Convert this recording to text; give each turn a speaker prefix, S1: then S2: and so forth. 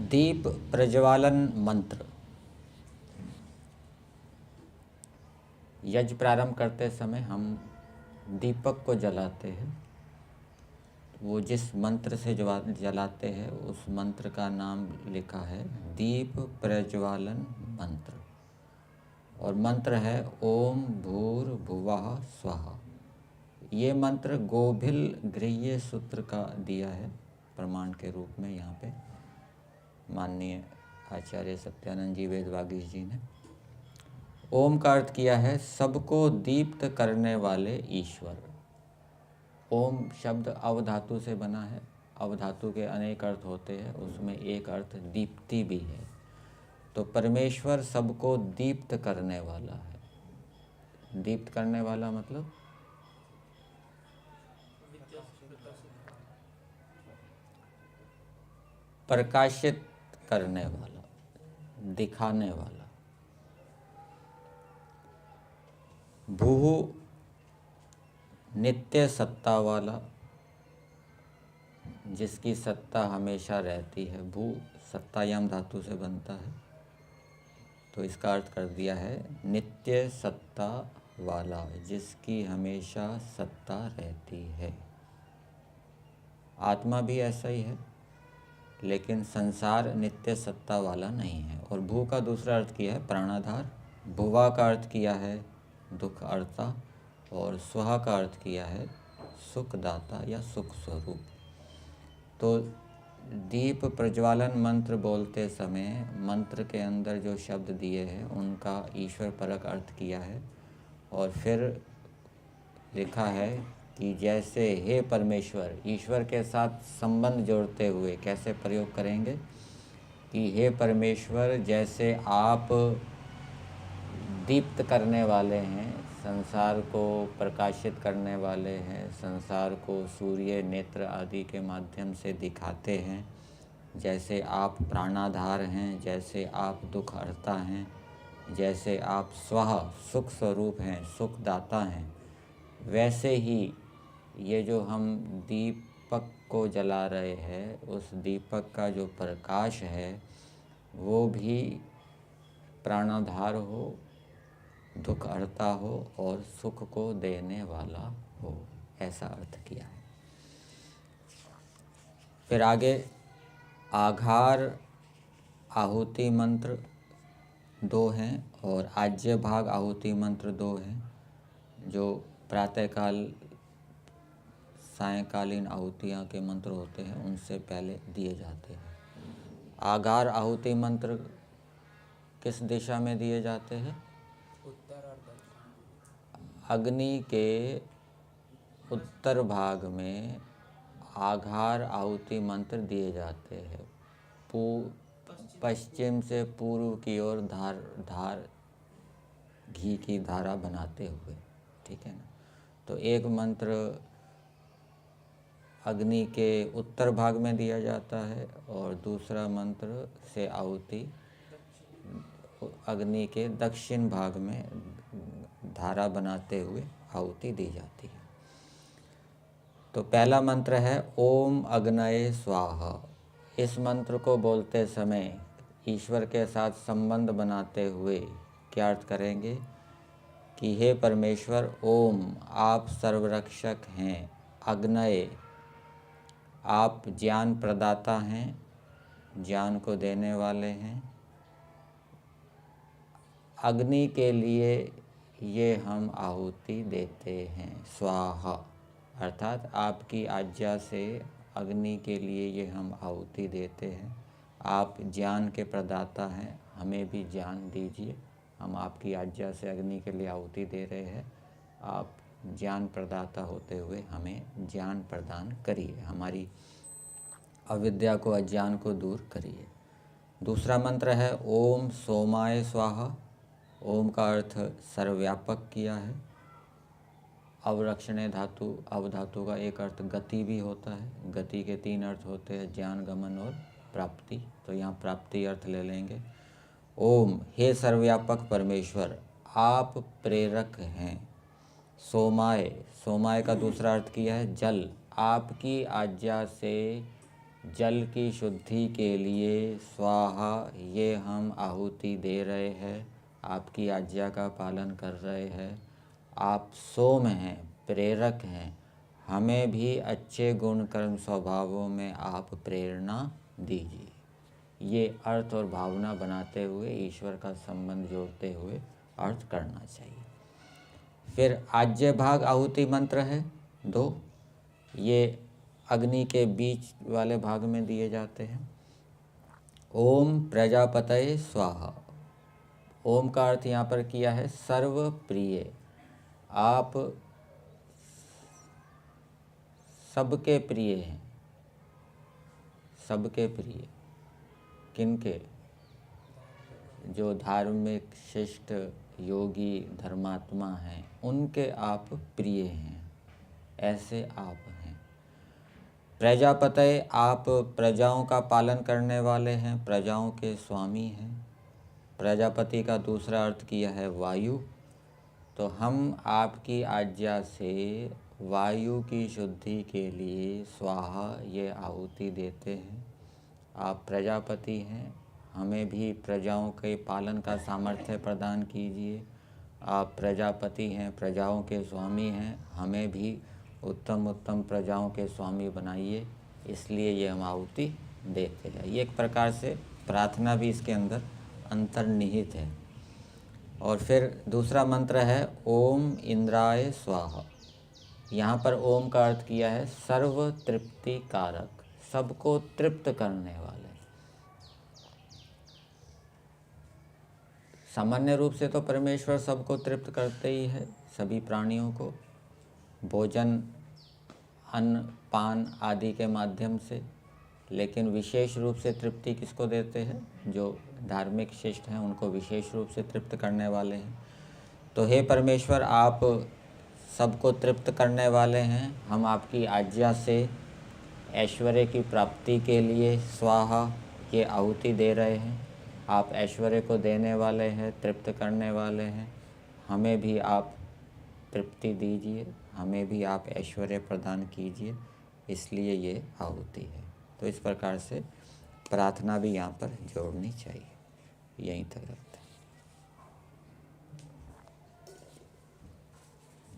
S1: दीप प्रज्वालन मंत्र। यज्ञ प्रारंभ करते समय हम दीपक को जलाते हैं। वो जिस मंत्र से जलाते हैं उस मंत्र का नाम लिखा है दीप प्रज्वालन मंत्र, और मंत्र है ओम भूर्भुवः स्वः। ये मंत्र गोभिल गृह्य सूत्र का दिया है प्रमाण के रूप में यहाँ पे माननीय आचार्य सत्यानंद जी वेदवागीश जी ने। ओम का अर्थ किया है सबको दीप्त करने वाले ईश्वर। ओम शब्द अवधातु से बना है। अवधातु के अनेक अर्थ होते हैं, उसमें एक अर्थ दीप्ति भी है। तो परमेश्वर सबको दीप्त करने वाला है। दीप्त करने वाला मतलब प्रकाशित करने वाला, दिखाने वाला। भू नित्य सत्ता वाला, जिसकी सत्ता हमेशा रहती है। भू सत्तायाम धातु से बनता है, तो इसका अर्थ कर दिया है नित्य सत्ता वाला, जिसकी हमेशा सत्ता रहती है। आत्मा भी ऐसा ही है, लेकिन संसार नित्य सत्ता वाला नहीं है। और भू का दूसरा अर्थ किया है प्राणाधार। भुवा का अर्थ किया है दुख अर्ता, और स्वहा का अर्थ किया है सुखदाता या सुख स्वरूप। तो दीप प्रज्वालन मंत्र बोलते समय मंत्र के अंदर जो शब्द दिए हैं उनका ईश्वर परक अर्थ किया है, और फिर लिखा है कि जैसे हे परमेश्वर, ईश्वर के साथ संबंध जोड़ते हुए कैसे प्रयोग करेंगे कि हे परमेश्वर, जैसे आप दीप्त करने वाले हैं, संसार को प्रकाशित करने वाले हैं, संसार को सूर्य नेत्र आदि के माध्यम से दिखाते हैं, जैसे आप प्राणाधार हैं, जैसे आप दुख हरता हैं, जैसे आप स्वः सुख स्वरूप हैं, सुखदाता हैं, वैसे ही ये जो हम दीपक को जला रहे हैं, उस दीपक का जो प्रकाश है वो भी प्राणाधार हो, दुख हरता हो और सुख को देने वाला हो, ऐसा अर्थ किया है। फिर आगे आघार आहुति मंत्र 2 हैं और आज्य भाग आहुति मंत्र 2 हैं, जो प्रातःकाल सायंकालीन आहुतियाँ के मंत्र होते हैं उनसे पहले दिए जाते हैं। आघार आहुति मंत्र किस दिशा में दिए जाते हैं? अग्नि के उत्तर भाग में आघार आहुति मंत्र दिए जाते हैं, पश्चिम से पूर्व की ओर धार घी की धारा बनाते हुए, ठीक है ना। तो एक मंत्र अग्नि के उत्तर भाग में दिया जाता है और दूसरा मंत्र से आहुति अग्नि के दक्षिण भाग में धारा बनाते हुए आहुति दी जाती है। तो पहला मंत्र है ओम अग्नये स्वाहा। इस मंत्र को बोलते समय ईश्वर के साथ संबंध बनाते हुए क्या अर्थ करेंगे कि हे परमेश्वर, ओम आप सर्वरक्षक हैं, अग्नये आप ज्ञान प्रदाता हैं, ज्ञान को देने वाले हैं। अग्नि के लिए ये हम आहुति देते हैं, स्वाहा, अर्थात आपकी आज्ञा से अग्नि के लिए ये हम आहुति देते हैं। आप ज्ञान के प्रदाता हैं, हमें भी ज्ञान दीजिए। हम आपकी आज्ञा से अग्नि के लिए आहुति दे रहे हैं, आप ज्ञान प्रदाता होते हुए हमें ज्ञान प्रदान करिए, हमारी अविद्या को, अज्ञान को दूर करिए। दूसरा मंत्र है ओम सोमाय स्वाहा। ओम का अर्थ सर्वव्यापक किया है। अवरक्षणे धातु, अवधातु का एक अर्थ गति भी होता है। गति के 3 अर्थ होते हैं, ज्ञान, गमन और प्राप्ति। तो यहाँ प्राप्ति अर्थ ले लेंगे। ओम हे सर्वव्यापक परमेश्वर, आप प्रेरक हैं। सोमाय, सोमाय का दूसरा अर्थ किया है जल। आपकी आज्ञा से जल की शुद्धि के लिए स्वाहा ये हम आहुति दे रहे हैं, आपकी आज्ञा का पालन कर रहे हैं। आप सोम हैं, प्रेरक हैं, हमें भी अच्छे गुण कर्म स्वभावों में आप प्रेरणा दीजिए। ये अर्थ और भावना बनाते हुए ईश्वर का संबंध जोड़ते हुए अर्थ करना चाहिए। फिर आज्य भाग आहुति मंत्र है 2, ये अग्नि के बीच वाले भाग में दिए जाते हैं। ओम प्रजापतये स्वाहा। ओम का अर्थ यहाँ पर किया है सर्व प्रिय। आप सबके प्रिय हैं। सबके प्रिय किनके? जो धार्मिक शिष्ट योगी धर्मात्मा हैं, उनके आप प्रिय हैं, ऐसे आप हैं। प्रजापतये, आप प्रजाओं का पालन करने वाले हैं, प्रजाओं के स्वामी हैं। प्रजापति का दूसरा अर्थ किया है वायु। तो हम आपकी आज्ञा से वायु की शुद्धि के लिए स्वाहा ये आहुति देते हैं। आप प्रजापति हैं, हमें भी प्रजाओं के पालन का सामर्थ्य प्रदान कीजिए। आप प्रजापति हैं, प्रजाओं के स्वामी हैं, हमें भी उत्तम उत्तम प्रजाओं के स्वामी बनाइए। इसलिए ये हम आहुति देते हैं। ये एक प्रकार से प्रार्थना भी इसके अंदर अंतर्निहित है। और फिर दूसरा मंत्र है ओम इंद्राय स्वाहा। यहाँ पर ओम का अर्थ किया है सर्व तृप्ति कारक, सबको तृप्त करने वाले। सामान्य रूप से तो परमेश्वर सबको तृप्त करते ही है, सभी प्राणियों को भोजन अन्न पान आदि के माध्यम से। लेकिन विशेष रूप से तृप्ति किसको देते हैं? जो धार्मिक शिष्ट हैं, उनको विशेष रूप से तृप्त करने वाले हैं। तो हे परमेश्वर, आप सबको तृप्त करने वाले हैं। हम आपकी आज्ञा से ऐश्वर्य की प्राप्ति के लिए स्वाहा ये आहुति दे रहे हैं। आप ऐश्वर्य को देने वाले हैं, तृप्त करने वाले हैं। हमें भी आप तृप्ति दीजिए, हमें भी आप ऐश्वर्य प्रदान कीजिए। इसलिए ये आहुति है। तो इस प्रकार से प्रार्थना भी यहाँ पर जोड़नी चाहिए। यहीं तक।